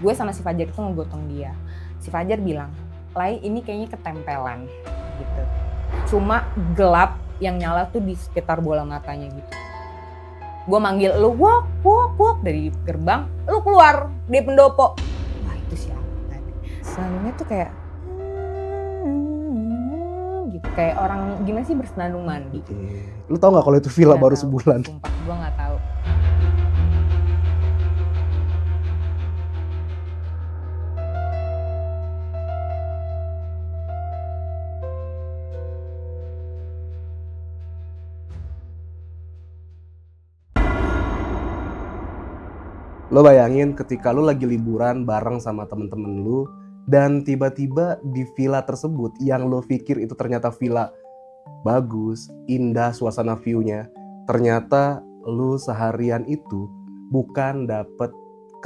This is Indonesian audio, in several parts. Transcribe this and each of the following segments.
gue sama si Fajar itu ngegotong dia. Si Fajar bilang, Lai ini kayaknya ketempelan gitu. Cuma gelap yang nyala tuh di sekitar bola matanya gitu. Gue manggil lu, wok dari gerbang, lu keluar di pendopo. Wah itu siapa tadi? Senandungnya tuh kayak gitu, kayak orang gimana sih bersenandung mandi. Lu tau gak kalau itu villa Gak baru tahu, sebulan? Sumpah gue gak tahu. Lo bayangin ketika lo lagi liburan bareng sama temen-temen lo dan tiba-tiba di villa tersebut yang lo pikir itu ternyata villa bagus, indah suasana view-nya, ternyata lo seharian itu bukan dapet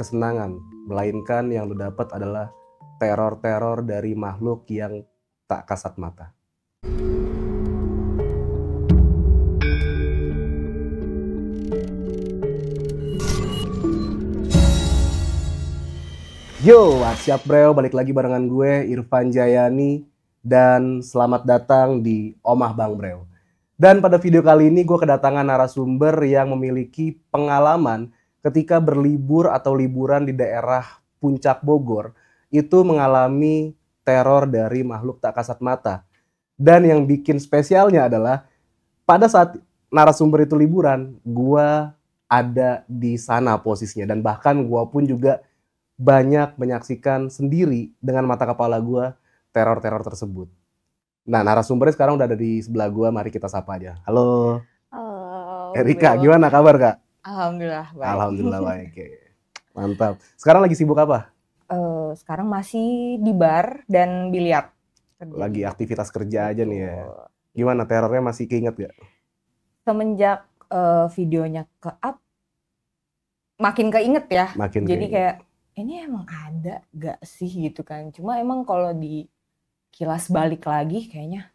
kesenangan, melainkan yang lo dapet adalah teror-teror dari makhluk yang tak kasat mata. Yo, what's up bro? Balik lagi barengan gue, Irfan Jayani. Dan selamat datang di Omah Bang Bro. Dan pada video kali ini gue kedatangan narasumber yang memiliki pengalaman ketika berlibur atau liburan di daerah Puncak Bogor. Itu mengalami teror dari makhluk tak kasat mata. Dan yang bikin spesialnya adalah pada saat narasumber itu liburan, gue ada di sana posisinya. Dan bahkan gue pun juga banyak menyaksikan sendiri dengan mata kepala gue teror-teror tersebut. Nah, narasumbernya sekarang udah ada di sebelah gue, mari kita sapa aja. Halo. Halo. Erika, gimana kabar Kak? Alhamdulillah baik. Alhamdulillah baik. Mantap. Sekarang lagi sibuk apa? Sekarang masih di bar dan biliar. Lagi aktivitas kerja aja nih ya. Gimana terornya masih keinget gak? Semenjak videonya ke-up, makin keinget ya. Makin jadi keinget. kayak ini emang ada gak sih gitu kan. Cuma emang kalau di kilas balik lagi kayaknya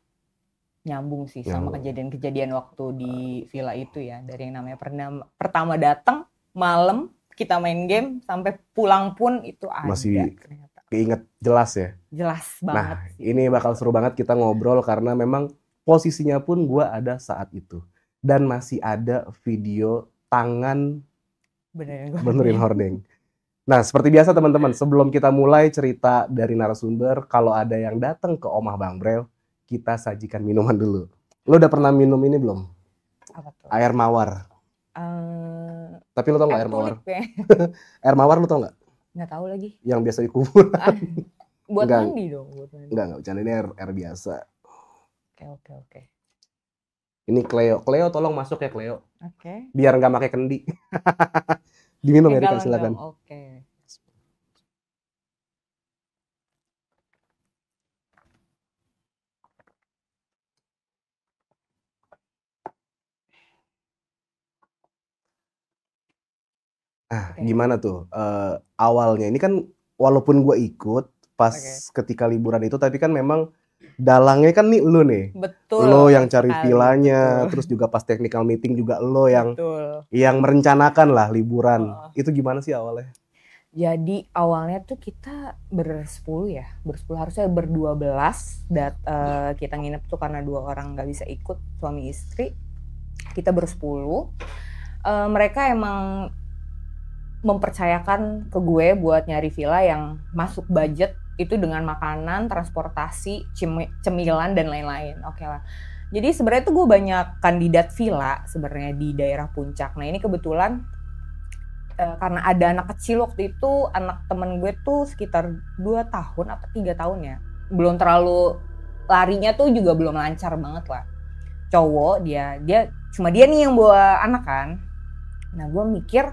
nyambung sih sama kejadian-kejadian waktu di villa itu ya. Dari yang namanya pertama datang malam kita main game sampai pulang pun itu ada. Masih ternyata. Keinget jelas ya? Jelas banget. Nah, ini bakal seru banget kita ngobrol karena memang posisinya pun gue ada saat itu. Dan masih ada video tangan benerin hordeng. Nah, seperti biasa teman-teman, sebelum kita mulai cerita dari narasumber, kalau ada yang datang ke Omah Bang Brel, kita sajikan minuman dulu. Lo udah pernah minum ini belum? Apa tuh? Air mawar. Tapi lo tau gak air mawar? Air mawar lo tau gak? Nggak tahu lagi. Yang biasa di kuburan. Buat mandi dong. Enggak, bercanda, ini air biasa. Oke. Ini Cleo. Cleo tolong masuk ya Cleo. Oke. Biar nggak pakai kendi. Diminum ya Rika, silakan. Oke. Gimana tuh awalnya? Ini kan walaupun gue ikut pas ketika liburan itu, tapi kan memang dalangnya kan nih lo nih. Betul. Lo yang cari villanya, terus juga pas technical meeting juga lo yang merencanakan lah liburan. Itu gimana sih awalnya? Jadi awalnya tuh kita bersepuluh ya, harusnya ber-12. Kita nginep tuh karena 2 orang nggak bisa ikut, suami istri. Kita bersepuluh. Mereka emang mempercayakan ke gue buat nyari villa yang masuk budget itu dengan makanan, transportasi, cemilan dan lain-lain. Oke lah. Jadi sebenarnya tuh gue banyak kandidat villa sebenarnya di daerah Puncak. Nah ini kebetulan karena ada anak kecil waktu itu, anak temen gue tuh sekitar 2 tahun atau 3 tahun ya. Belum terlalu, larinya tuh juga belum lancar banget lah. Cowok dia cuma dia nih yang bawa anak kan. Nah gue mikir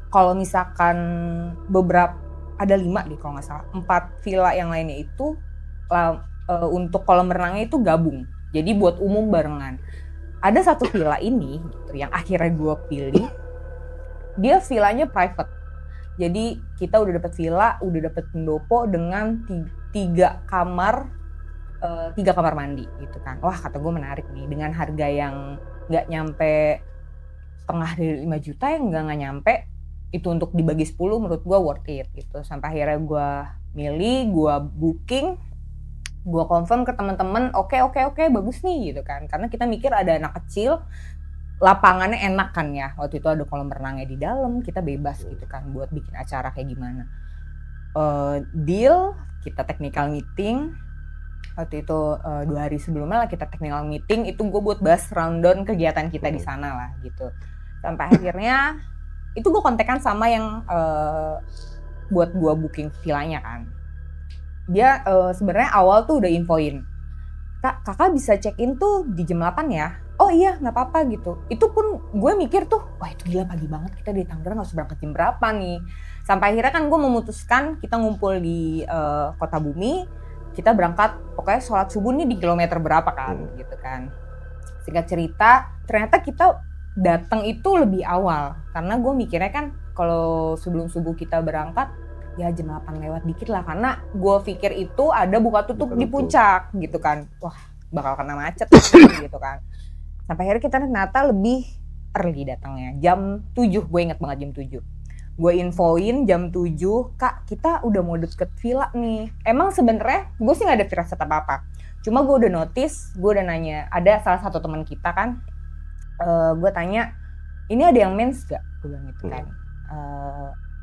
kalau misalkan ada 5 deh kalau nggak salah, 4 villa yang lainnya itu untuk kolam renangnya itu gabung. Jadi buat umum barengan. Ada satu villa ini gitu, yang akhirnya gue pilih. Dia villanya private. Jadi kita udah dapet villa, udah dapet pendopo dengan 3 kamar mandi gitu kan. Wah kata gue menarik nih, dengan harga yang nggak nyampe setengah dari 5 juta, yang nggak nyampe itu untuk dibagi 10 menurut gue worth it gitu. Sampai akhirnya gue milih, gue booking, gue confirm ke teman-teman, oke bagus nih gitu kan. Karena kita mikir ada anak kecil, lapangannya enak kan ya. Waktu itu ada kolam renangnya di dalam, kita bebas gitu kan buat bikin acara kayak gimana. Deal, kita technical meeting. Waktu itu 2 hari sebelumnya lah kita technical meeting, itu gue buat bahas rundown kegiatan kita di sana lah gitu. Sampai akhirnya itu gue kontekan sama yang buat gue booking villanya kan. Dia sebenarnya awal tuh udah infoin, kakak bisa check in tuh di jam 8 ya. Oh iya nggak apa-apa gitu. Itu pun gue mikir tuh, wah itu gila pagi banget, kita di Tangerang harus berangkat jam berapa nih. Sampai akhirnya kan gue memutuskan kita ngumpul di Kota Bumi, kita berangkat pokoknya sholat subuh nih di kilometer berapa kan gitu kan. Singkat cerita ternyata kita datang itu lebih awal, karena gue mikirnya kan kalau sebelum subuh kita berangkat ya jam 8 lewat dikit lah, karena gue pikir itu ada buka tutup di puncak gitu kan, wah bakal kena macet gitu kan. Sampai akhirnya kita ternyata lebih early datangnya, jam 7, gue inget banget jam 7. Gue infoin jam 7, kak kita udah mau deket villa nih. Emang sebenarnya gue sih gak ada firasat apa-apa, cuma gue udah notice, gue udah nanya, ada salah satu teman kita kan, gue tanya, ini ada yang mens gak? Gue bilang gitu kan.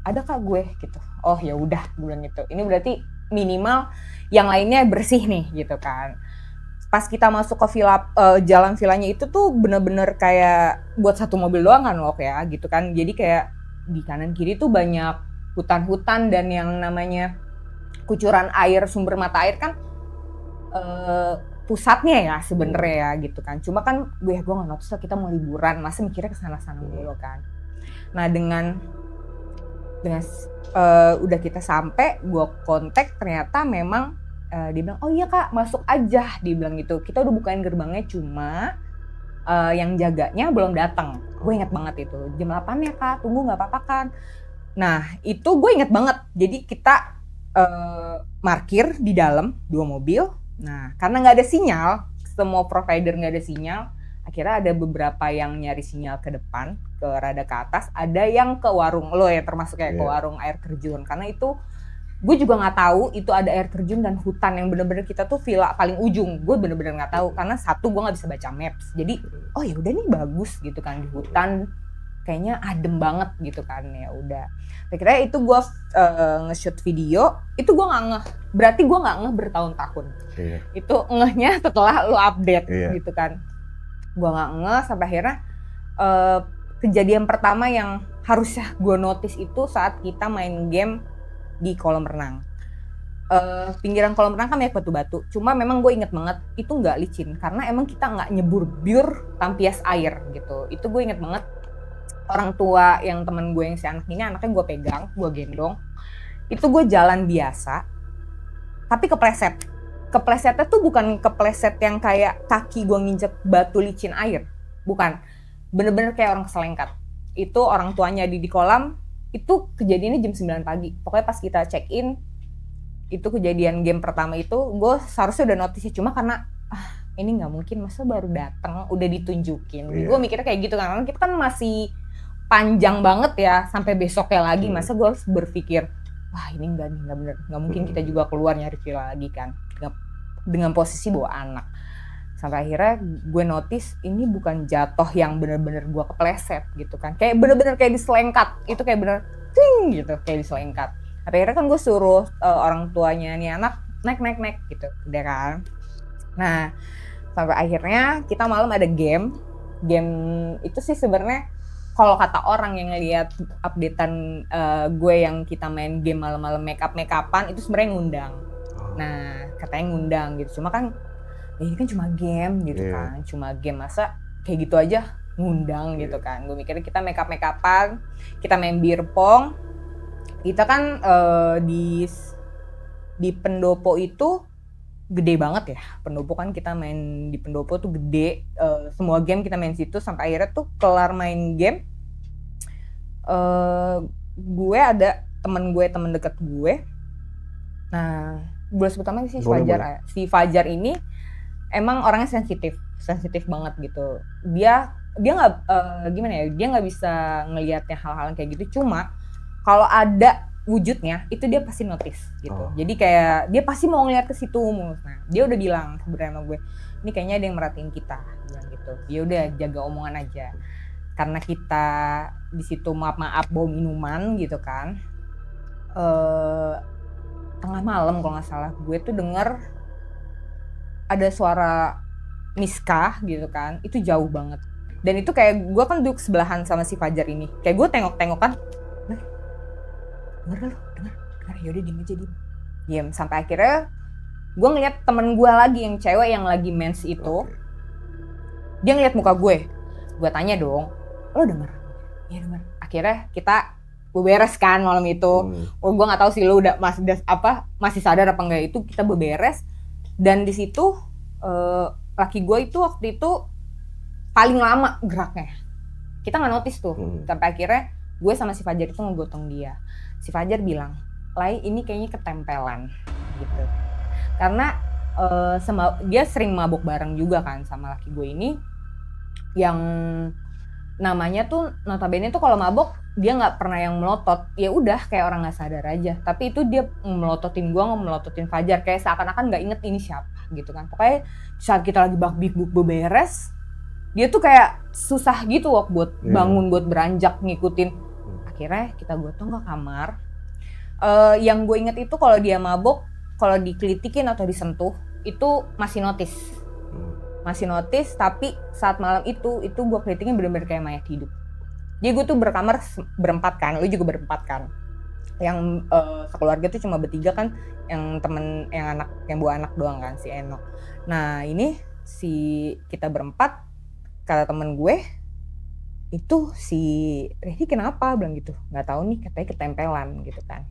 Ada kak gue gitu. Oh ya udah, gue bilang gitu. Ini berarti minimal yang lainnya bersih nih gitu kan. Pas kita masuk ke villa, jalan villanya itu tuh bener-bener kayak buat satu mobil doang kan loh ya gitu kan. Jadi kayak di kanan kiri tuh banyak hutan-hutan dan yang namanya kucuran air, sumber mata air kan pusatnya ya sebenarnya ya gitu kan. Cuma kan gue nggak notice lah, kita mau liburan, masa mikirnya kesana-sana dulu kan. Nah dengan udah kita sampai, gue kontak, ternyata memang dia bilang oh iya kak masuk aja, dia bilang gitu. Kita udah bukain gerbangnya, cuma yang jaganya belum datang. Gue inget banget itu jam 8 ya kak, tunggu nggak apa-apa kan. Nah itu gue inget banget. Jadi kita parkir di dalam 2 mobil. Nah, karena nggak ada sinyal, semua provider nggak ada sinyal, akhirnya ada beberapa yang nyari sinyal ke depan, ke rada ke atas, ada yang ke warung lo ya, termasuk kayak ke warung air terjun. Karena itu gue juga nggak tahu itu ada air terjun dan hutan yang bener-bener kita tuh villa paling ujung. Gue bener-bener nggak tahu karena satu gue nggak bisa baca maps. Jadi oh ya udah nih bagus gitu kan di hutan, kayaknya adem banget gitu kan, ya udah. Akhirnya itu gue nge-shoot video, itu gue nggak ngeh. Berarti gue nggak ngeh bertahun-tahun. Itu ngehnya setelah lo update gitu kan. Gue nggak ngeh sampai akhirnya kejadian pertama yang harusnya gue notice itu saat kita main game di kolam renang. Pinggiran kolam renang kan banyak batu-batu. Cuma memang gue inget banget itu nggak licin karena emang kita nggak nyebur biur tampias air gitu. Itu gue inget banget. Orang tua yang temen gue yang si anak ini, anaknya gue pegang, gue gendong. Itu gue jalan biasa, tapi kepleset. Keplesetnya tuh bukan kepleset yang kayak kaki gue nginjek batu licin air. Bukan, bener-bener kayak orang keselengkat. Itu orang tuanya di kolam, itu kejadiannya jam 9 pagi. Pokoknya pas kita check in, itu kejadian game pertama itu, gue seharusnya udah notice, cuma karena ini nggak mungkin, masa baru datang udah ditunjukin. Gue mikirnya kayak gitu kan, karena kita kan masih panjang banget ya sampai besoknya lagi. Masa gue harus berpikir wah ini nggak bener, nggak mungkin kita juga keluar nyari villa lagi kan dengan posisi bawa anak. Sampai akhirnya gue notice ini bukan jatuh yang bener-bener gue kepleset gitu kan, kayak bener-bener kayak diselengkat. Itu kayak bener ting gitu, kayak diselengkat. Akhirnya kan gue suruh orang tuanya nih anak naik gitu udah kan. Nah sampai akhirnya kita malam ada game itu sih sebenarnya kalau kata orang yang ngelihat updatean gue yang kita main game malam-malam make-upan itu sebenarnya ngundang. Nah katanya ngundang gitu, cuma kan ini kan cuma game gitu kan, cuma game, masa kayak gitu aja ngundang gitu kan. Gue mikirnya kita make-upan, kita main beer pong. Kita kan di pendopo itu gede banget ya. Pendopo kan kita main di pendopo tuh gede. Semua game kita main situ sampai akhirnya tuh kelar main game. Gue ada temen deket gue. Nah, gue sebut namanya si Fajar. Si Fajar ini emang orangnya sensitif banget gitu. Dia gimana ya, dia nggak bisa ngelihatnya hal-hal kayak gitu. Cuma kalau ada wujudnya itu dia pasti notice gitu. Jadi kayak dia pasti mau ngeliat ke situ. Nah dia udah bilang sebenarnya sama gue, ini kayaknya ada yang merhatiin kita, bilang gitu. Ya udah jaga omongan aja, karena kita di situ maaf bawa minuman gitu kan. Tengah malam kalau nggak salah gue tuh denger ada suara Miska gitu kan, itu jauh banget. Dan itu kayak gue kan duduk sebelahan sama si Fajar ini, kayak gue tengok-tengok kan, denger yaudah diem aja, diem. Sampai akhirnya gue ngeliat temen gue lagi yang cewek yang lagi mens itu, dia ngeliat muka gue tanya dong, lo denger? Iya denger. Akhirnya kita beberes kan malam itu. Gue nggak tahu sih lo udah masih sadar apa enggak, itu kita beberes. Dan di situ laki gue itu waktu itu paling lama geraknya, kita nggak notice tuh. Sampai akhirnya gue sama si Fajar itu ngegotong dia. Si Fajar bilang, Lai ini kayaknya ketempelan gitu, karena dia sering mabuk bareng juga kan sama laki gue ini, yang namanya tuh notabene tuh kalau mabok dia nggak pernah yang melotot, ya udah kayak orang nggak sadar aja. Tapi itu dia melototin gue, melototin Fajar, kayak seakan-akan nggak inget ini siapa gitu kan. Pokoknya saat kita lagi bak-bik beberes, dia tuh kayak susah gitu buat bangun, buat beranjak ngikutin. Akhirnya kita gotong ke kamar. Yang gue inget itu kalau dia mabok, kalau dikelitikin atau disentuh itu masih notice, tapi saat malam itu gue kelitikin bener-bener kayak mayat hidup. Jadi gue tuh berkamar berempat kan, lu juga berempat kan. Yang sekeluarga tuh cuma bertiga kan, yang temen, yang bawa anak doang kan, si Eno. Nah ini kita berempat, kata temen gue, itu si Rehdi kenapa, bilang gitu. Nggak tahu nih, katanya ketempelan gitu kan.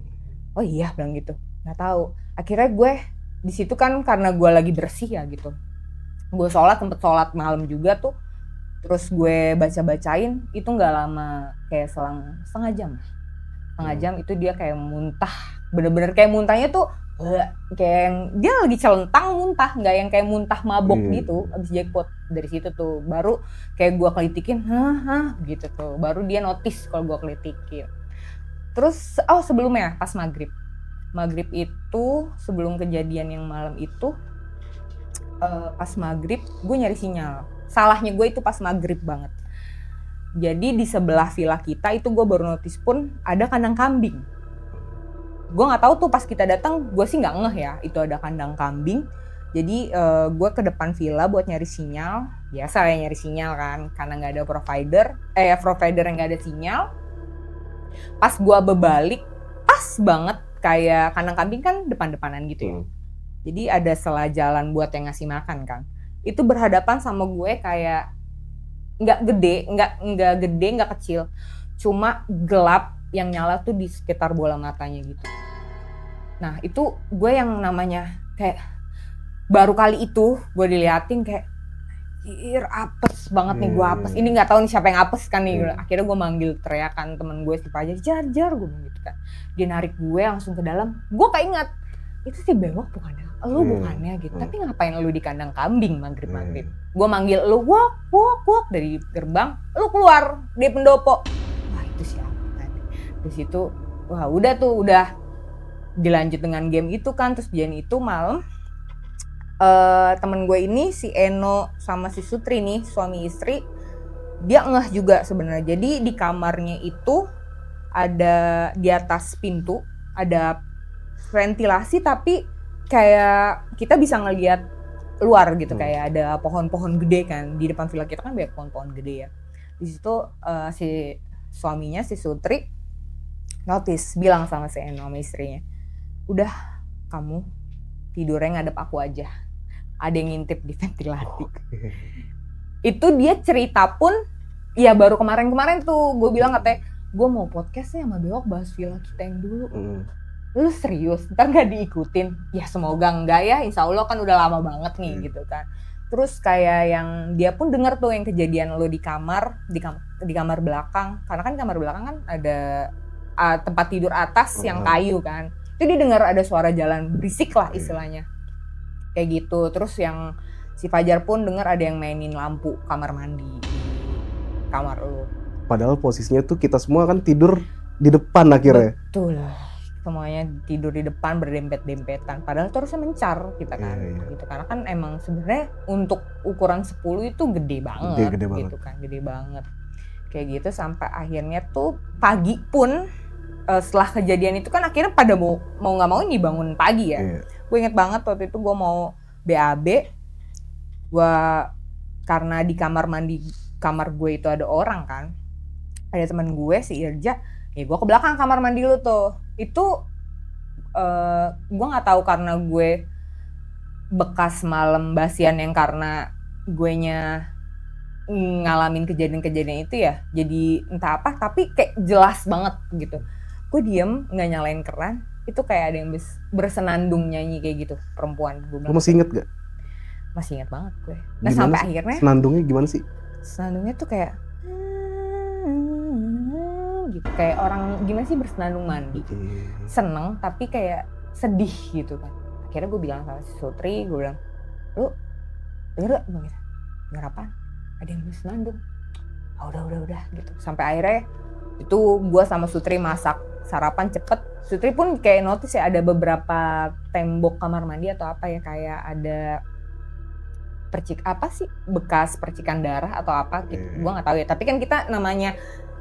Oh iya, bilang gitu, nggak tahu. Akhirnya gue di situ kan karena gue lagi bersih ya gitu. Gue sempet sholat malam juga tuh. Terus gue baca-bacain, itu nggak lama, kayak selang setengah jam itu dia kayak muntah. Bener-bener kayak muntahnya tuh kayak yang dia lagi celentang muntah, nggak yang kayak muntah mabok gitu. Abis jackpot. Dari situ tuh baru kayak gue kelitikin, gitu tuh. Baru dia notice kalau gue kelitikin. Terus sebelumnya pas maghrib itu, sebelum kejadian yang malam itu, pas maghrib gue nyari sinyal. Salahnya gue itu pas maghrib banget. Jadi di sebelah villa kita itu gue baru notice pun ada kandang kambing. Gue nggak tahu tuh pas kita datang, gue sih nggak ngeh ya itu ada kandang kambing. Jadi gue ke depan villa buat nyari sinyal. Biasa ya nyari sinyal kan, karena nggak ada provider yang nggak ada sinyal. Pas gue berbalik, pas banget kayak kandang kambing kan depan-depanan gitu ya. Jadi ada sela jalan buat yang ngasih makan kan. Itu berhadapan sama gue kayak nggak gede, nggak kecil. Cuma gelap yang nyala tuh di sekitar bola matanya gitu. Nah itu gue yang namanya kayak baru kali itu gue diliatin kayak apes banget nih, gue apes. Ini nggak tahu nih siapa yang apes kan nih. Akhirnya gue manggil teriakan temen gue si Fajar, jar gue gitu kan. Dia narik gue langsung ke dalam. Gue keinget itu si bewok bukannya, lu bukannya gitu. Tapi ngapain lu di kandang kambing maghrib? Gue manggil lu, wok dari gerbang, lu keluar di pendopo. Wah itu siapa tadi? Terus itu, udah dilanjut dengan game itu kan. Terus kejadian itu malam. Temen gue ini si Eno sama si Sutri nih, suami istri, dia ngeh juga sebenarnya. Jadi di kamarnya itu ada di atas pintu ada ventilasi, tapi kayak kita bisa ngelihat luar gitu. Kayak ada pohon-pohon gede kan di depan villa kita kan, banyak pohon-pohon gede ya. Di situ si suaminya si Sutri notice, bilang sama si Eno sama istrinya, udah kamu tidurnya ngadep aku aja, ada yang ngintip di ventilasi. Itu dia cerita pun ya baru kemarin tuh gue bilang katanya, gue mau podcastnya sama Bewok bahas villa kita yang dulu. Lu serius? Ntar gak diikutin? Ya semoga enggak ya, insya Allah kan udah lama banget nih gitu kan. Terus kayak yang dia pun denger tuh yang kejadian lu di kamar belakang, karena kan kamar belakang kan ada tempat tidur atas yang kayu kan. Itu dia dengar ada suara jalan berisik lah istilahnya. Kayak gitu. Terus yang si Fajar pun dengar ada yang mainin lampu kamar mandi kamar lu. Padahal posisinya tuh kita semua kan tidur di depan akhirnya. Betul. Semuanya tidur di depan berdempet-dempetan. Padahal tuh harusnya mencar kita kan. Iya. Gitu. Karena kan emang sebenarnya untuk ukuran 10 itu gede banget. Gede banget. Gitu kan, gede banget. Kayak gitu sampai akhirnya tuh pagi pun setelah kejadian itu kan akhirnya pada mau nggak mau nih bangun pagi ya. Iya. Gue inget banget waktu itu gue mau BAB. Karena di kamar gue itu ada orang kan. Ada teman gue si Irja, ya gue ke belakang kamar mandi lu tuh. Itu gue nggak tahu karena gue bekas malam basian yang karena guenya ngalamin kejadian-kejadian itu ya. Jadi entah apa, tapi kayak jelas banget gitu. Gue diem nggak nyalain keran, itu kayak ada yang bersenandung nyanyi kayak gitu perempuan. Lu masih inget gak? Masih inget banget gue. Nah Gimana sampai sih? akhirnya Senandungnya gimana sih? senandungnya tuh kayak gitu, kayak orang gimana sih bersenandung mandi, seneng tapi kayak sedih gitu kan. Akhirnya gue bilang sama si Sutri, gue bilang, lu denger gak? Denger apaan? Ada yang bersenandung. Udah gitu. Sampai akhirnya itu gue sama Sutri masak sarapan cepet. Sutri pun kayak notice ya ada beberapa tembok kamar mandi atau apa ya, kayak ada bekas percikan darah atau apa gitu. Gue nggak tahu ya, tapi kan kita namanya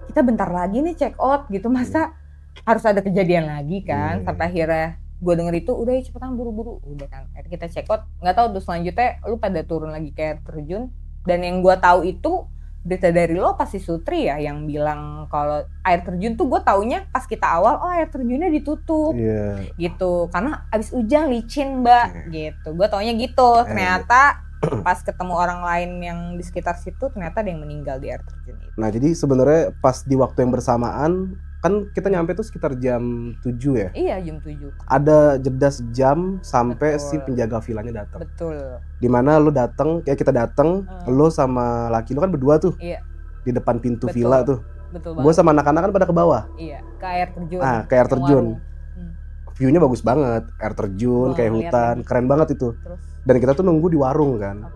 kita bentar lagi nih check out gitu, masa harus ada kejadian lagi kan. Sampai akhirnya gue denger itu, udah ya cepetan buru-buru, udah kan. Akhirnya kita check out, nggak tahu tuh selanjutnya lu pada turun lagi ke air terjun. Dan yang gue tahu itu berita dari lo pasti Sutri ya yang bilang kalau air terjun tuh gue taunya pas kita awal, oh air terjunnya ditutup gitu karena abis hujan licin mbak gitu. Gue taunya gitu, ternyata pas ketemu orang lain yang di sekitar situ ternyata ada yang meninggal di air terjun itu. Nah jadi sebenarnya pas di waktu yang bersamaan kan kita nyampe tuh sekitar jam 7 ya? Iya jam 7. Ada jeda sejam sampai Betul. Si penjaga villanya datang. Betul. Dimana lu datang, kita datang, lu sama laki lu kan berdua tuh. Iya. Di depan pintu Betul. villa tuh. Betul banget. Gue sama anak-anak kan pada ke bawah. Iya, ke air terjun. Ke air terjun. View-nya bagus banget, air terjun, kayak hutan, keren banget itu. Terus? Dan kita tuh nunggu di warung kan.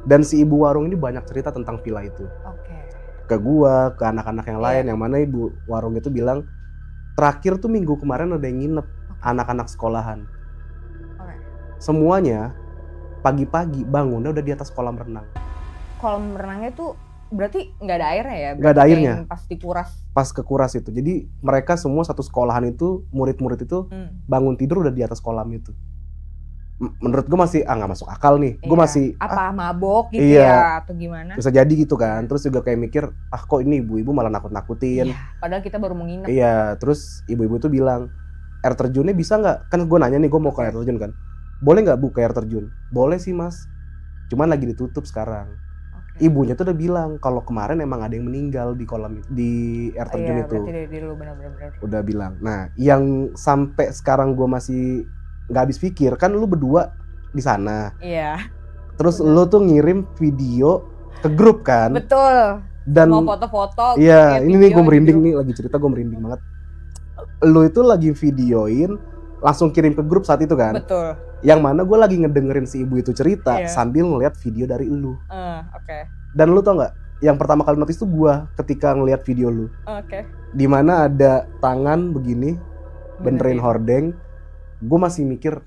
Dan si ibu warung ini banyak cerita tentang villa itu. Ke gua, ke anak-anak yang lain, yang mana ibu warung itu bilang terakhir tuh minggu kemarin ada yang nginep, anak-anak sekolahan. Semuanya pagi-pagi bangunnya udah di atas kolam renang. Kolam renangnya tuh berarti nggak ada airnya ya? Nggak ada airnya. Pas dikuras. Pas kekuras itu. Jadi mereka semua satu sekolahan itu, murid-murid itu bangun tidur udah di atas kolam itu. Menurut gue masih nggak masuk akal nih. Gue masih apa mabok gitu ya atau gimana? Bisa jadi gitu kan. Terus juga kayak mikir, kok ini ibu-ibu malah nakut-nakutin. Iya, padahal kita baru mau nginep. Iya, terus ibu-ibu tuh bilang, air terjunnya bisa nggak? Kan gue nanya nih, gue mau ke air terjun kan. Boleh nggak bu ke air terjun? Boleh sih mas. Cuman lagi ditutup sekarang. Ibunya tuh udah bilang kalau kemarin emang ada yang meninggal di kolam di air terjun itu. Berarti dari dulu benar-benar. Udah bilang. Nah, yang sampai sekarang gue masih nggak habis pikir, kan lu berdua di sana. Iya. Terus lu tuh ngirim video ke grup kan? Betul. Dan mau foto-foto. Iya, ini nih gue merinding nih, lagi cerita gue merinding banget. Lu itu lagi videoin, langsung kirim ke grup saat itu kan? Betul. Yang mana gue lagi ngedengerin si ibu itu cerita sambil ngeliat video dari lu. Dan lu tau nggak? Yang pertama kali notice tuh gue ketika ngeliat video lu. Dimana ada tangan begini, benerin hordeng. Gue masih mikir,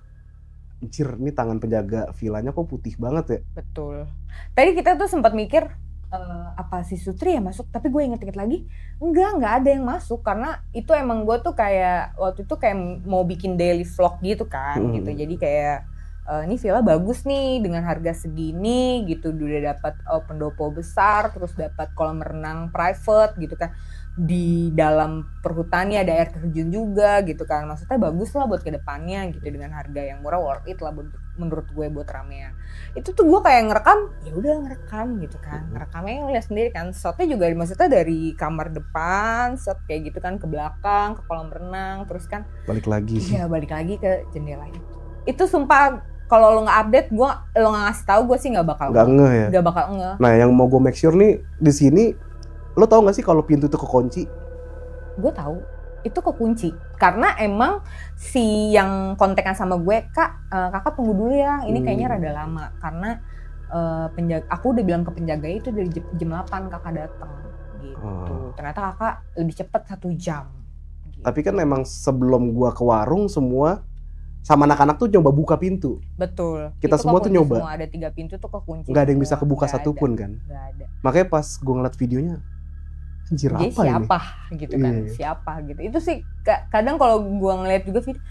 anjir ini tangan penjaga villanya kok putih banget ya. Betul. Tadi kita tuh sempat mikir, apa si Sutri ya masuk, tapi gue inget-inget lagi, enggak ada yang masuk. Karena itu emang gue tuh kayak, waktu itu kayak mau bikin daily vlog gitu kan, gitu. Jadi kayak, ini villa bagus nih dengan harga segini gitu, udah dapat pendopo besar, terus dapat kolam renang private gitu kan. Di dalam perhutannya ada air terjun juga gitu kan, maksudnya bagus lah buat kedepannya gitu, dengan harga yang murah, worth it lah menurut gue buat ramean. Itu tuh gue kayak ngerekam, ya udah ngerekam gitu kan, ngerekamnya lihat sendiri kan, shotnya juga maksudnya dari kamar depan, shot kayak gitu kan ke belakang, ke kolam renang, terus kan balik lagi balik lagi ke jendela itu sumpah kalau lo nggak update, lo nggak ngasih tahu, gue sih nggak bakal ngeh ya. Nggak bakal ngeh. Nah yang mau gue make sure nih di sini, lo tau nggak sih kalau pintu itu kekunci? Gue tahu itu kekunci karena emang si yang kontekan sama gue, kakak tunggu dulu ya, ini kayaknya rada lama karena penjaga, aku udah bilang ke penjaga itu dari jam 8 kakak datang gitu. Ternyata kakak lebih cepat 1 jam. Gitu. Tapi kan memang sebelum gua ke warung semua sama anak-anak tuh coba buka pintu. Betul. Kita itu semua tuh nyoba. Semua ada 3 pintu tuh kekunci. Nggak ada yang bisa semua. kebuka Nggak satupun ada. kan. Nggak ada. Makanya pas gua ngeliat videonya, anjir Jadi apa siapa ini? gitu kan, siapa gitu. Itu sih kadang kalau gua ngeliat juga video,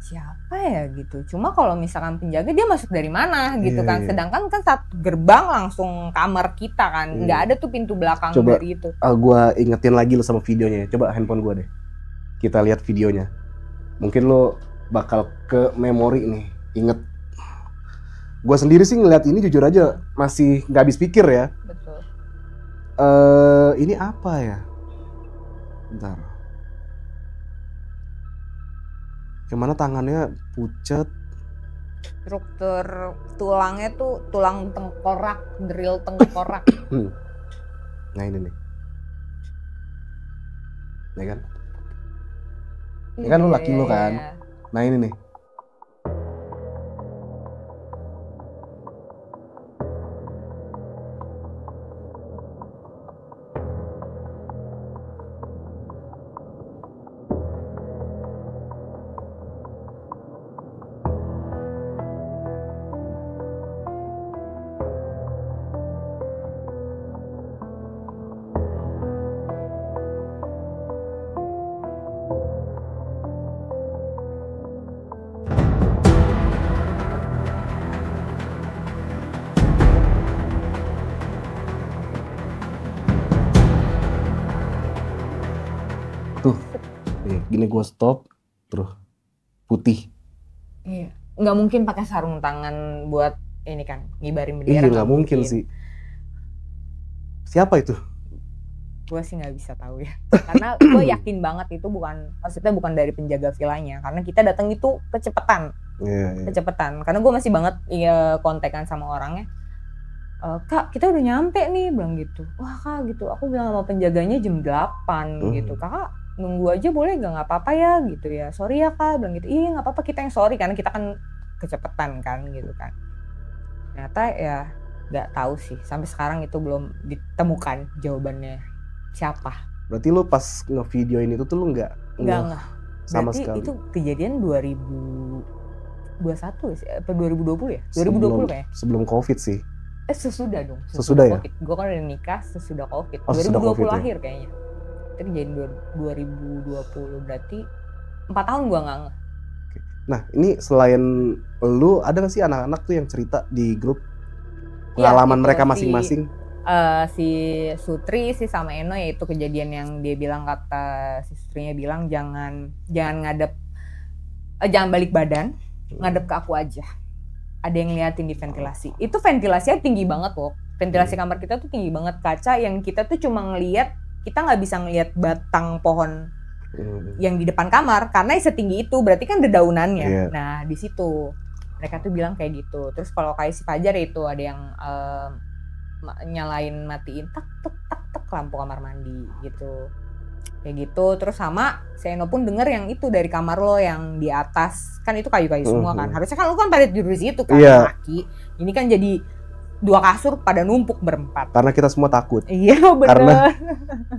siapa ya gitu. Cuma kalau misalkan penjaga dia masuk dari mana gitu kan. Sedangkan kan satu gerbang langsung kamar kita kan. Nggak ada tuh pintu belakang coba, dari itu. Gua ingetin lagi lo sama videonya. Coba handphone gua deh. Kita lihat videonya. Mungkin lo bakal ke memori nih. Inget. Gua sendiri sih ngeliat ini jujur aja masih nggak habis pikir ya. Betul. Ini apa ya? Bentar. Gimana tangannya pucat. Struktur tulangnya tuh tulang tengkorak, drill tengkorak. Nah ini nih. Nih kan? Ini kan lu laki lu kan? Nah ini nih. Tuh, gini gue stop, terus putih. Iya, nggak mungkin pakai sarung tangan buat ini kan ngibarin Iya bendera. nggak mungkin sih. Siapa itu? Gue sih nggak bisa tahu ya, karena gue yakin banget itu maksudnya bukan dari penjaga vilanya, karena kita datang itu kecepatan, karena gue masih banget kontekan sama orangnya. Kak, kita udah nyampe nih, bilang gitu. Wah kak gitu, aku bilang sama penjaganya jam 8 gitu. Kakak nunggu aja boleh nggak apa-apa ya gitu ya. Sorry ya kak, bilang gitu. Iya nggak apa-apa, kita yang sorry karena kita kan kecepatan kan gitu kan. Ternyata ya nggak tahu sih, sampai sekarang itu belum ditemukan jawabannya siapa. Berarti lu pas ngevideoin itu tuh lu nggak sama berarti sekali. Itu kejadian 2021 ya, apa 2020 ya? 2020 kayaknya. Sebelum COVID sih. Sesudah dong. Sesudah ya? Gue kan udah nikah sesudah COVID. Oh, 2020 COVID akhir ya? Kayaknya. Itu kejadian 2020, berarti 4 tahun gue nggak ngeh. Nah ini selain lu, ada nggak sih anak-anak tuh yang cerita di grup pengalaman mereka masing-masing? Si Sutri sih sama Eno, yaitu kejadian yang dia bilang, kata si Sutrinya bilang jangan ngadep, jangan balik badan, ngadep ke aku aja. Ada yang liatin di ventilasi. Itu ventilasinya tinggi banget loh. Ventilasi kamar kita tuh tinggi banget, kaca yang kita tuh cuma ngelihat, kita nggak bisa ngelihat batang pohon yang di depan kamar karena setinggi itu, berarti kan dedaunannya. Nah di situ mereka tuh bilang kayak gitu. Terus kalau kayak si Fajar itu ada yang nyalain matiin tak lampu kamar mandi gitu. Kayak gitu. Terus sama Seno pun denger yang itu dari kamar lo yang di atas, kan itu kayu-kayu semua kan. Harusnya kan lo kan pada tidur di situ kan, laki. Ini kan jadi 2 kasur pada numpuk berempat. Karena kita semua takut. Iya bener.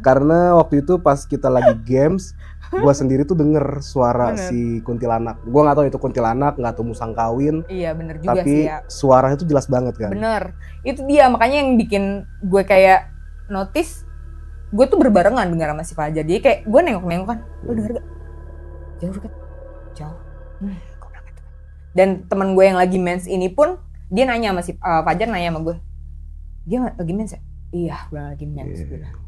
Karena waktu itu pas kita lagi games, gua sendiri tuh denger suara si kuntilanak. Gua nggak tahu itu kuntilanak, nggak tahu musang kawin. Iya bener juga tapi sih ya. Suaranya tuh jelas banget kan. Bener. Itu dia makanya yang bikin gue kayak notice. Gue tuh berbarengan dengar sama si Fajar. Jadi kayak gue nengok kan, lo denger gak? Jauh kan? Jauh. Gue bilang gitu. Dan teman gue yang lagi mens ini pun dia nanya sama si Fajar, nanya sama gue, dia lagi mens ya? Iya, gue lagi mens.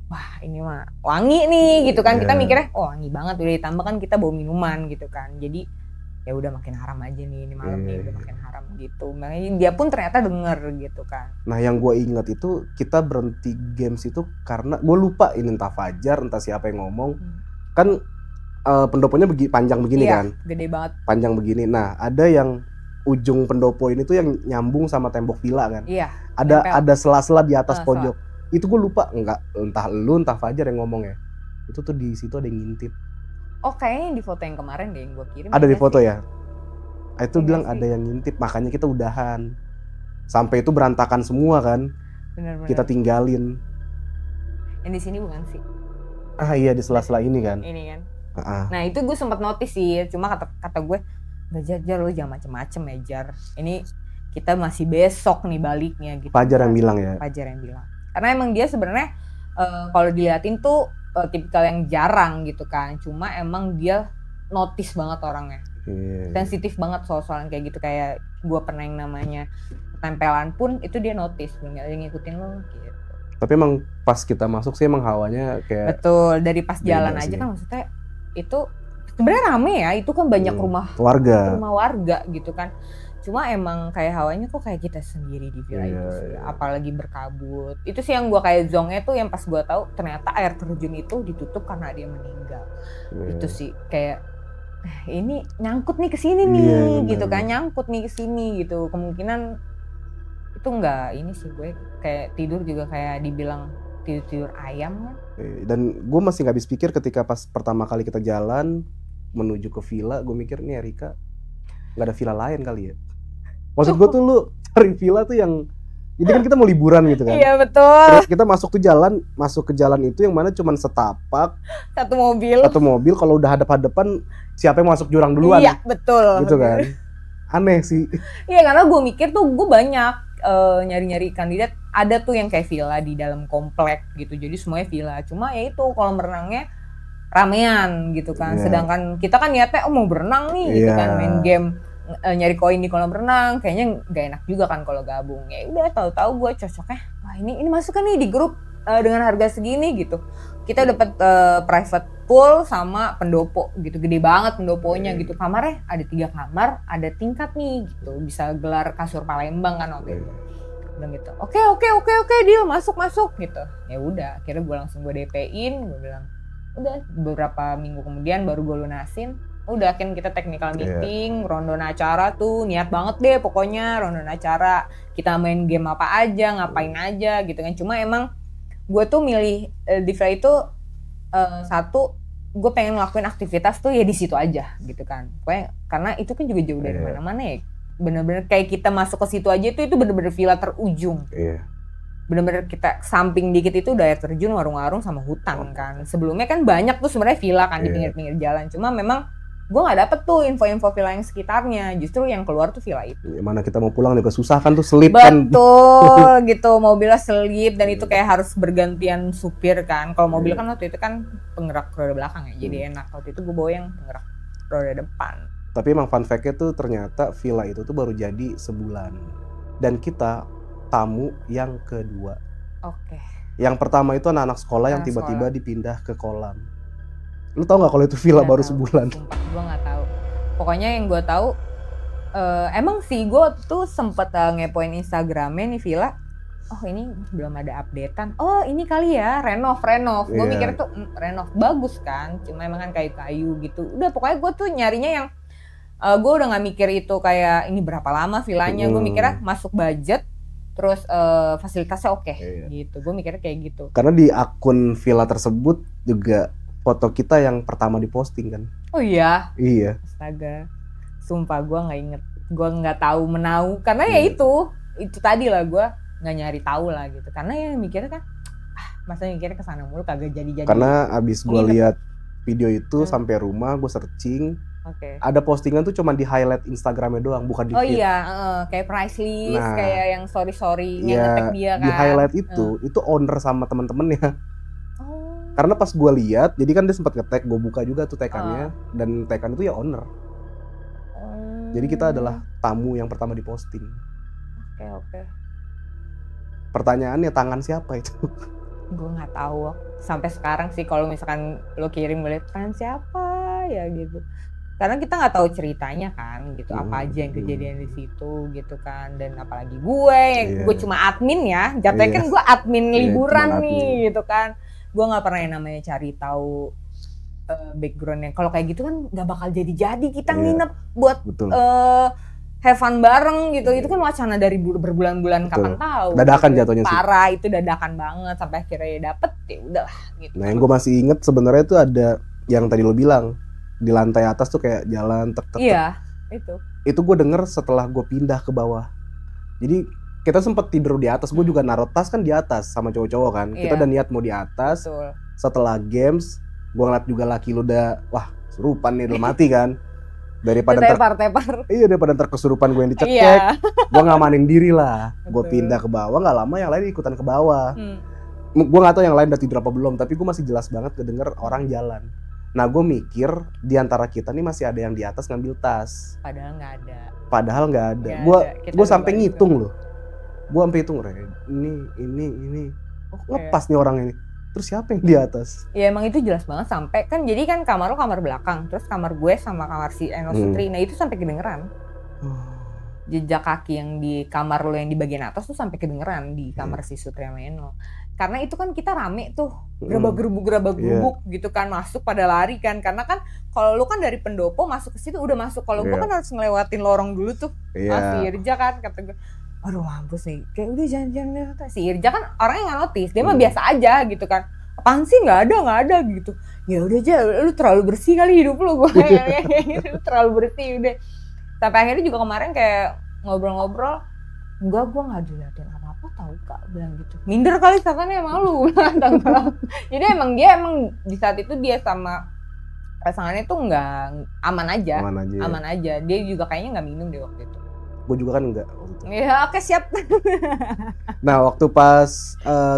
Wah ini mah wangi nih gitu kan. Kita mikirnya, oh wangi banget, udah ditambah kan kita bawa minuman gitu kan. Jadi ya udah makin haram aja nih ini malam nih, udah makin haram gitu. Makanya dia pun ternyata denger gitu kan. Nah yang gue inget itu kita berhenti games itu karena gue lupa ini entah Fajar entah siapa yang ngomong. Kan pendoponya panjang begini kan. Gede banget. Panjang begini. Nah ada yang ujung pendopo ini tuh yang nyambung sama tembok villa kan. Iya. Ada sela-sela di atas pojok. Itu gue lupa, entah lu entah Fajar yang ngomong ya. Itu tuh di situ ada yang ngintip. Oh kayaknya di foto yang kemarin deh yang gue kirim. Ada di foto ya? Itu bilang ada yang ngintip, makanya kita udahan. Sampai itu berantakan semua kan. Bener-bener. Kita tinggalin. Yang di sini bukan sih? Iya, di sela-sela ini kan. Ini kan. Ah. Nah itu gue sempat notice sih, cuma kata gue, nggak Jar, lo jangan macem-macem ya Jar. Ini kita masih besok nih baliknya gitu. Fajar yang bilang ya. Fajar yang bilang. Karena emang dia sebenarnya kalau diliatin tuh tipikal yang jarang gitu kan. Cuma emang dia notice banget orangnya. Sensitif banget soal-soal kayak gitu. Kayak gue pernah yang namanya tempelan pun itu dia notice, nggak ngikutin lo gitu. Tapi emang pas kita masuk sih emang hawanya kayak. Betul, dari pas jalan aja kan maksudnya itu sebenarnya rame ya, itu kan banyak rumah warga gitu kan. Cuma emang kayak hawanya kok kayak kita sendiri di villa itu sih, apalagi berkabut. Itu sih yang gue kayak zongnya tuh yang pas gue tahu ternyata air terjun itu ditutup karena dia meninggal. Itu sih kayak ini nyangkut nih ke sini nih gitu kan, nyangkut nih ke sini gitu. Kemungkinan itu enggak ini sih, gue kayak tidur juga kayak dibilang tidur ayam kan. Dan gue masih nggak habis pikir ketika pas pertama kali kita jalan menuju ke villa, gue mikir nih Erika nggak ada villa lain kali ya. Maksud gue tuh lu cari villa tuh yang ini kan kita mau liburan gitu kan. Iya betul. Terus kita masuk ke jalan itu yang mana cuman setapak satu mobil kalau udah hadap-hadapan siapa yang masuk jurang duluan. Iya betul gitu kan. Aneh sih. Iya karena gue mikir tuh gue banyak nyari-nyari kandidat, ada tuh yang kayak villa di dalam komplek gitu, jadi semuanya villa, cuma ya itu kolam renangnya ramean gitu kan. Sedangkan kita kan niatnya mau berenang nih gitu kan, main game nyari koin di kolam renang, kayaknya nggak enak juga kan kalau gabung. Ya udah tahu-tahu gue cocoknya wah ini masuk kan nih di grup dengan harga segini gitu. Kita dapat private pool sama pendopo gitu, gede banget pendoponya gitu. Kamarnya ada 3 kamar, ada tingkat nih gitu, bisa gelar kasur Palembang kan waktu itu. Bilang gitu, oke deal, masuk gitu. Ya udah, akhirnya gue DP-in, gue bilang udah. Beberapa minggu kemudian baru gue lunasin. Udah kan kita technical meeting, rondoan acara tuh niat banget deh pokoknya rondoan acara. Kita main game apa aja, ngapain aja gitu kan. Cuma emang gue tuh milih di villa itu satu, gue pengen ngelakuin aktivitas tuh ya di situ aja gitu kan. Pokoknya karena itu kan juga jauh dari mana-mana ya. Bener-bener kayak kita masuk ke situ aja itu bener-bener villa terujung. Bener-bener kita samping dikit itu udah air terjun, warung-warung sama hutan kan. Sebelumnya kan banyak tuh sebenarnya villa kan di pinggir-pinggir jalan. Cuma memang gue nggak dapet tuh info-info villa yang sekitarnya, justru yang keluar tuh villa itu. Mana kita mau pulang juga susah kan tuh, selip kan. Betul gitu, mobilnya selip dan itu kayak harus bergantian supir kan. Kalau mobil kan waktu itu kan penggerak roda belakang ya, jadi enak. Waktu itu gue bawa yang penggerak roda depan. Tapi emang fun fact-nya tuh ternyata villa itu tuh baru jadi sebulan. Dan kita tamu yang kedua. Oke. Yang pertama itu anak-anak sekolah yang tiba-tiba dipindah ke kolam. Lu tau nggak kalau itu villa baru sebulan? Sumpah, gue nggak tahu. Pokoknya yang gue tahu, emang sih gue tuh sempet ngepoin Instagramnya nih villa. Oh ini belum ada updatean. Oh ini kali ya renov. Gue mikir tuh renov bagus kan. Cuma emang kan kayu-kayu gitu. Udah pokoknya gue tuh nyarinya yang gue udah nggak mikir itu kayak ini berapa lama villanya. Gue mikirnya masuk budget. Terus fasilitasnya oke gitu. Gue mikirnya kayak gitu. Karena di akun villa tersebut juga foto kita yang pertama diposting kan. Oh iya? Iya. Astaga. Sumpah gue gak inget. Gue gak tahu menau. Karena ya itu tadi lah, gue gak nyari tahu lah gitu. Karena ya mikirnya kan, masa mikirnya kesana mulu kagak jadi-jadi. Karena abis gue lihat video itu sampai rumah, gue searching. Ada postingan tuh cuma di highlight Instagramnya doang, bukan di feed. Oh iya, kayak price list, kayak yang story nge-tag dia kan. Di highlight itu owner sama temen-temennya. Karena pas gue lihat, jadi kan dia sempat nge-tag, gue buka juga tuh tagannya, dan tagan itu ya owner. Jadi kita adalah tamu yang pertama diposting. Oke. Pertanyaannya tangan siapa itu? Gue nggak tahu. Sampai sekarang sih kalau misalkan lo kirim boleh tangan siapa ya gitu. Karena kita nggak tahu ceritanya kan, gitu apa aja yang kejadian di situ gitu kan. Dan apalagi gue cuma admin ya, jatuhnya kan gue admin liburan nih gitu kan. Gue nggak pernah yang namanya cari tahu backgroundnya. Kalau kayak gitu kan nggak bakal jadi kita nginep buat have fun bareng gitu. Itu kan wacana dari berbulan-bulan. Kapan tahu. Dadakan jatuhnya sih. Parah, itu dadakan banget sampai akhirnya dapet ya udahlah gitu. Nah yang gue masih inget sebenarnya itu ada yang tadi lo bilang di lantai atas tuh kayak jalan tek. Iya itu. Itu gue denger setelah gue pindah ke bawah. Jadi kita sempet tidur di atas. Gue juga naruh tas kan di atas sama cowok-cowok kan. Kita udah niat mau di atas. Betul. Setelah games, gue ngeliat juga laki lu udah, wah kesurupan nih, udah mati kan. Daripada tepar-tepar. Iya, daripada ntar kesurupan gue yang dicekek. Gue ngamanin diri lah. Gue pindah ke bawah, gak lama yang lain ikutan ke bawah. Gue gak tahu yang lain udah tidur apa belum, tapi gue masih jelas banget kedenger orang jalan. Nah gue mikir di antara kita nih masih ada yang di atas ngambil tas. Padahal nggak ada. Gue sampai ngitung loh. Gue sampai hitung, ini. Oh, ngepas nih orang ini. Terus siapa yang di atas? Ya emang itu jelas banget sampai kan, jadi kan kamar lo kamar belakang, terus kamar gue sama kamar si Eno Sutri. Nah itu sampai kedengeran. Jejak kaki yang di kamar lo yang di bagian atas tuh sampai kedengeran di kamar si Sutri sama Eno. Karena itu kan kita rame tuh, gerabak-gerubuk gitu kan, masuk pada lari kan. Karena kan kalau lu kan dari pendopo masuk ke situ udah masuk. Kalau gue kan harus ngelewatin lorong dulu tuh. Si Irja kan kata gue, aduh mampus nih, kayak udah jangan. Si Irja kan orangnya nggak notice, dia mah biasa aja gitu kan. Apaan sih, nggak ada gitu. Ya udah aja, lu terlalu bersih kali hidup lu, gue lu terlalu bersih udah. Sampai akhirnya juga kemarin kayak ngobrol-ngobrol, enggak, gue nggak diliatin apa-apa tahu kak, bilang gitu. Minder kali setannya emang lu. Jadi emang dia di saat itu dia sama pasangannya tuh nggak aman aja. Dia juga kayaknya nggak minum deh waktu itu. Gue juga kan enggak waktu itu. Ya oke, siap. Nah waktu pas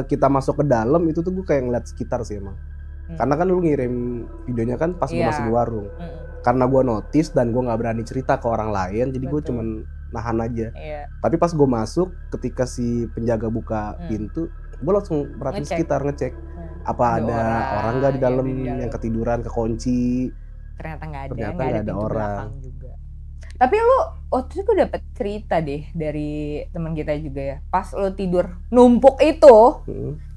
kita masuk ke dalam itu tuh gue kayak ngeliat sekitar sih emang. Karena kan lu ngirim videonya kan pas gue masih di warung. Karena gue notice dan gue nggak berani cerita ke orang lain, jadi gue cuman nahan aja. Tapi pas gue masuk, ketika si penjaga buka pintu, gue langsung perhatiin sekitar, ngecek apa ada orang nggak di dalam yang ketiduran, kekunci. Ternyata nggak ada orang juga. Tapi lu waktu itu gue dapet cerita deh dari teman kita juga ya. Pas lu tidur numpuk itu,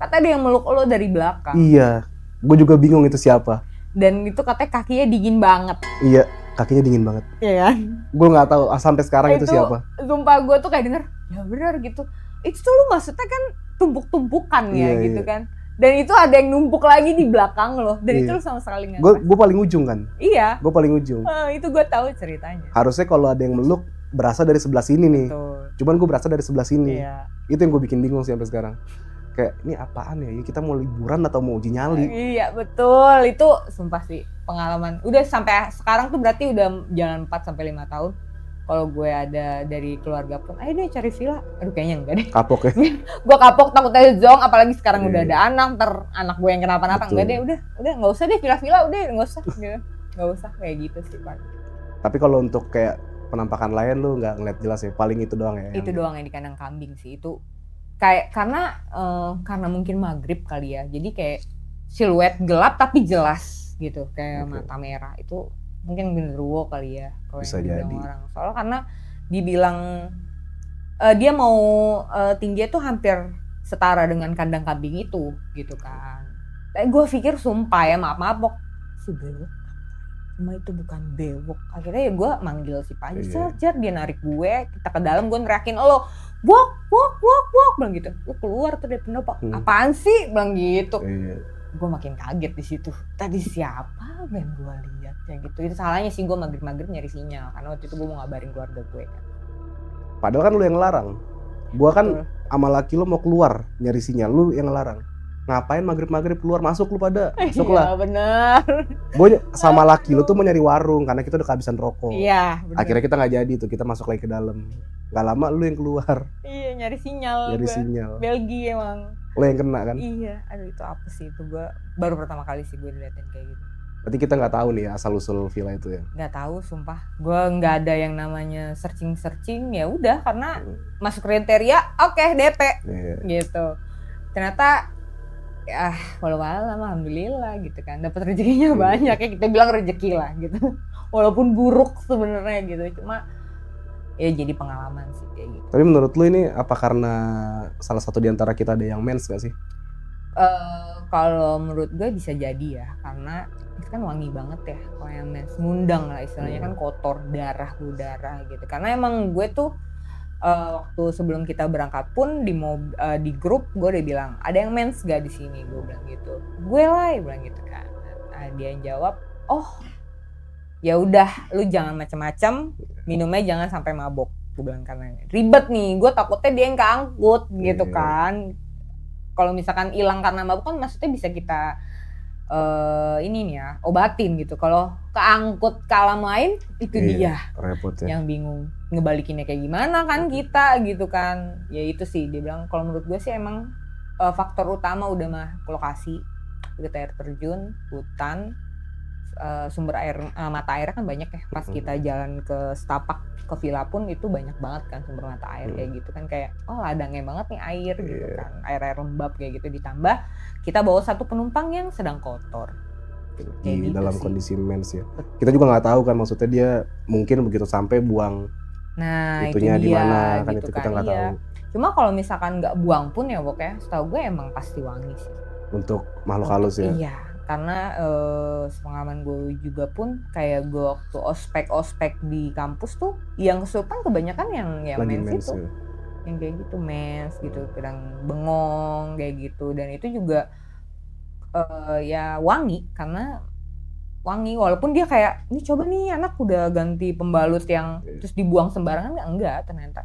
kata ada yang meluk lu dari belakang. Iya, gue juga bingung itu siapa. Dan itu katanya kakinya dingin banget. Iya, kakinya dingin banget. Iya kan? Gue nggak tahu sampai sekarang itu siapa. Sumpah gue tuh kayak denger, ya benar gitu. Itu tuh lu maksudnya kan tumpuk-tumpukan ya gitu kan. Dan itu ada yang numpuk lagi di belakang lo. Dan itu lu sama sekali nggak. Gue paling ujung kan. Iya. Gue paling ujung. Itu gue tahu ceritanya. Harusnya kalau ada yang meluk berasa dari sebelah sini nih. Betul. Cuman gue berasa dari sebelah sini. Iya. Itu yang gue bikin bingung sih sampai sekarang. Kayak ini apaan ya? Kita mau liburan atau mau uji nyali? Iya betul. Itu sumpah sih pengalaman. Udah sampai sekarang tuh berarti udah jalan 4 sampai 5 tahun. Kalau gue ada dari keluarga pun, ayo deh cari villa. Aduh kayaknya enggak deh. Kapok ya? Gue kapok, takutnya zonk, apalagi sekarang udah ada anak, anak gue yang kenapa-napa. Enggak deh, udah nggak usah deh villa-villa, udah nggak usah gitu. Nggak usah kayak gitu sih Pak. Tapi kalau untuk kayak penampakan lain lu nggak ngeliat jelas ya, paling itu doang ya? Itu doang yang di kandang kambing sih, itu kayak karena mungkin maghrib kali ya, jadi kayak siluet gelap tapi jelas gitu, kayak mata merah. Itu mungkin genderuwo kali ya kalau yang dibilang orang. Soalnya karena dibilang dia mau tingginya tuh hampir setara dengan kandang kambing itu gitu kan. Tapi gue pikir sumpah ya, maaf si bewok, cuma itu bukan bewok. Akhirnya ya gue manggil si Pajar, dia narik gue, kita ke dalam, gue neriakin lo, wok, bilang gitu. Lu keluar tuh dari pendopo, apaan sih, bilang gitu. Gue makin kaget di situ. Tadi siapa yang gue lihat ya gitu. Itu salahnya sih gue maghrib nyari sinyal, karena waktu itu gue mau ngabarin keluarga gue kan. Padahal kan lu yang ngelarang. Gue kan sama laki lu mau keluar nyari sinyal, lu yang ngelarang. Ngapain maghrib keluar, masuk lu pada, masuklah. Iya benar. Gue sama laki lu tuh mau nyari warung karena kita udah kehabisan rokok. Iya. Bener. Akhirnya kita nggak jadi tuh, kita masuk lagi ke dalam. Gak lama lu yang keluar. Iya, nyari sinyal. Belgia emang. Lo yang kena kan? Iya, aduh itu apa sih itu, gue baru pertama kali sih gue diliatin kayak gitu. Berarti kita nggak tahu nih asal usul villa itu ya? Nggak tahu, sumpah. Gue nggak ada yang namanya searching, ya udah karena masuk kriteria, oke, DP, gitu. Ternyata ya walau alhamdulillah gitu kan, dapat rezekinya banyak ya, kita bilang rezeki lah gitu. Walaupun buruk sebenarnya gitu, cuma ya jadi pengalaman sih kayak gitu. Tapi menurut lu ini apa karena salah satu di antara kita ada yang mens gak sih? Kalau menurut gue bisa jadi ya, karena itu kan wangi banget ya kalau yang mens, ngundang lah istilahnya, kan kotor, darah gitu. Karena emang gue tuh waktu sebelum kita berangkat pun di grup gue udah bilang, ada yang mens gak di sini, gue bilang gitu. Gue lah bilang gitu kan. Nah, dia yang jawab, oh ya udah, lu jangan macam-macam, minumnya jangan sampai mabok. Gue bilang karena ribet nih, gue takutnya dia yang keangkut gitu kan. Kalau misalkan hilang karena mabuk kan maksudnya bisa kita ini nih ya, obatin gitu. Kalau keangkut ke alam lain itu dia repot ya. yang bingung ngebalikinnya kayak gimana kan kita gitu kan. Ya itu sih dia bilang kalau menurut gue sih emang faktor utama udah mah lokasi, dekat air terjun, hutan, sumber air, mata airnya kan banyak ya. Pas kita jalan ke setapak ke villa pun itu banyak banget kan sumber mata air kayak gitu kan, kayak ladangnya banget nih air gitu kan, air lembab kayak gitu, ditambah kita bawa satu penumpang yang sedang kotor di gitu dalam sih. kondisi mens ya. Kita juga nggak tahu kan, maksudnya dia mungkin begitu sampai buang itunya di mana kan, gitu itu kita nggak tahu. Cuma kalau misalkan nggak buang pun ya pokoknya setahu gue emang pasti wangi sih untuk makhluk halus ya. Iya, karena pengalaman gue juga pun kayak gue waktu ospek di kampus tuh yang kesurupan kebanyakan yang mens itu, yang kayak gitu mens gitu, kadang bengong kayak gitu, dan itu juga ya wangi, karena wangi walaupun dia kayak ini coba nih anak udah ganti pembalut yang terus dibuang sembarangan, enggak ternyata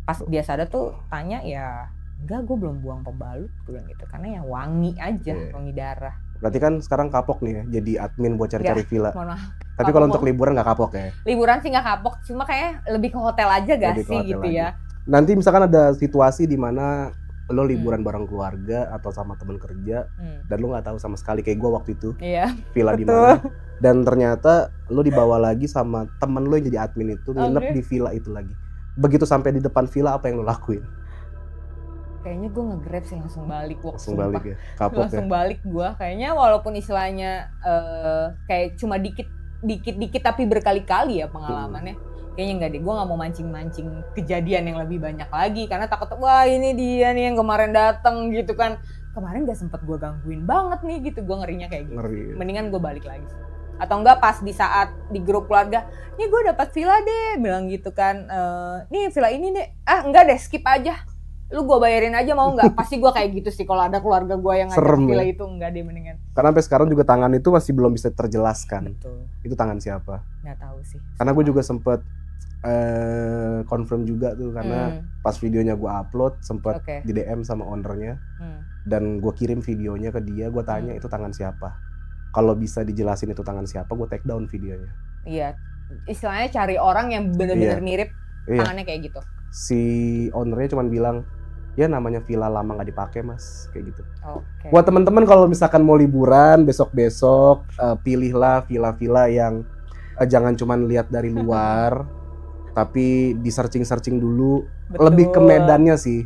pas dia sadar tuh tanya ya enggak, gue belum buang pembalut, gue bilang gitu, karena ya wangi aja, wangi darah. Berarti kan sekarang kapok nih ya, jadi admin buat cari-cari villa. Tapi Kapok kalau untuk liburan nggak kapok ya? Liburan sih nggak kapok, cuma kayak lebih ke hotel aja gak sih gitu lagi. Ya. Nanti misalkan ada situasi di mana lo liburan bareng keluarga atau sama temen kerja dan lo nggak tahu sama sekali, kayak gue waktu itu villa di mana, dan ternyata lo dibawa lagi sama temen lo yang jadi admin itu nginep di villa itu lagi. Begitu sampai di depan villa, apa yang lo lakuin? Kayaknya gue nge-grab sih, langsung balik. Langsung balik ya? Kapok langsung ya? balik gue, kayaknya walaupun istilahnya kayak cuma dikit tapi berkali-kali ya pengalamannya. Kayaknya enggak deh, gue gak mau mancing-mancing kejadian yang lebih banyak lagi, karena takut wah ini dia nih yang kemarin datang gitu kan, kemarin gak sempet gue gangguin banget nih gitu, gue ngerinya kayak gitu. Mendingan gue balik lagi sih. Atau enggak pas di saat di grup keluarga, nih gue dapat villa deh, bilang gitu kan, nih villa ini deh, enggak deh skip aja, lu gue bayarin aja mau nggak? Pasti gue kayak gitu sih kalau ada keluarga gue yang ngajak villa itu, enggak deh, mendingan. Karena sampai sekarang juga tangan itu masih belum bisa terjelaskan. Betul. Itu tangan siapa? Nggak tahu sih. Karena gue juga sempet confirm juga tuh, karena pas videonya gue upload sempet di DM sama ownernya, dan gue kirim videonya ke dia, gue tanya itu tangan siapa. Kalau bisa dijelasin itu tangan siapa, gue take down videonya. Iya, istilahnya cari orang yang benar-benar mirip tangannya kayak gitu. Si ownernya cuma bilang, ya namanya villa lama nggak dipakai mas, kayak gitu. Buat teman-teman kalau misalkan mau liburan besok-besok, pilihlah villa-villa yang jangan cuma lihat dari luar, tapi di searching dulu. Betul. Lebih ke medannya sih.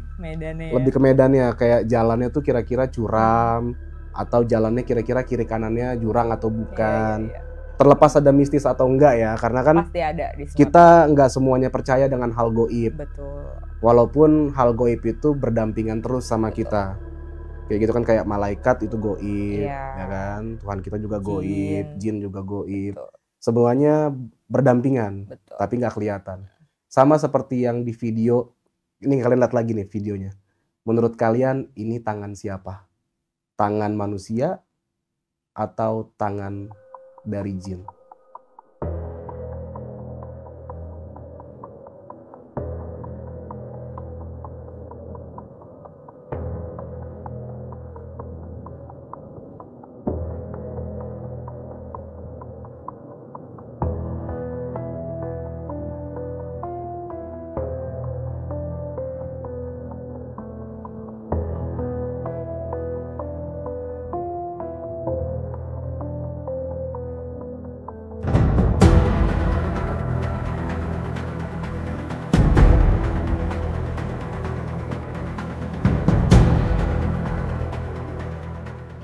Lebih ke medannya, kayak jalannya tuh kira-kira curam, atau jalannya kira-kira kiri kanannya jurang atau bukan. Terlepas ada mistis atau enggak ya, karena kan pasti ada di kita nggak semuanya percaya dengan hal goib. Betul. Walaupun hal goib itu berdampingan terus sama kita. Kayak gitu kan, kayak malaikat itu goib, ya kan? Tuhan kita juga goib, jin juga goib. Betul. Semuanya berdampingan, tapi nggak kelihatan. Sama seperti yang di video, ini kalian lihat lagi nih videonya. Menurut kalian ini tangan siapa? Tangan manusia atau tangan dari jin?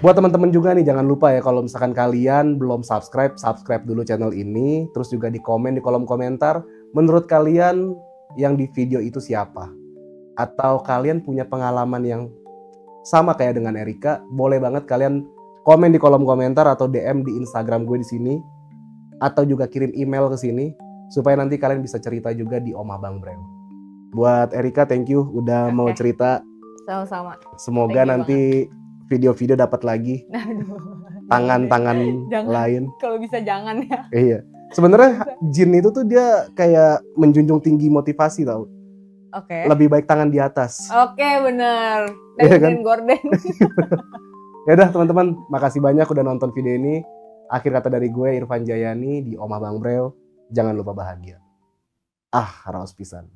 Buat teman-teman juga nih, jangan lupa ya kalau misalkan kalian belum subscribe dulu channel ini. Terus juga di komen di kolom komentar, menurut kalian yang di video itu siapa? Atau kalian punya pengalaman yang sama kayak dengan Erika? Boleh banget kalian komen di kolom komentar atau DM di Instagram gue di sini, atau juga kirim email ke sini supaya nanti kalian bisa cerita juga di Omah Bang Breo. Buat Erika, thank you udah mau cerita. Sama-sama. Semoga nanti video-video dapat lagi tangan-tangan lain. Kalau bisa jangan ya. Iya. Sebenarnya jin itu tuh dia kayak menjunjung tinggi motivasi tau. Oke. Lebih baik tangan di atas. Oke, benar. Iya kan? Dan Gordon. Ya udah teman-teman, makasih banyak udah nonton video ini. Akhir kata dari gue Irfan Jayani di Omah Bang Breo. Jangan lupa bahagia. Raos pisan.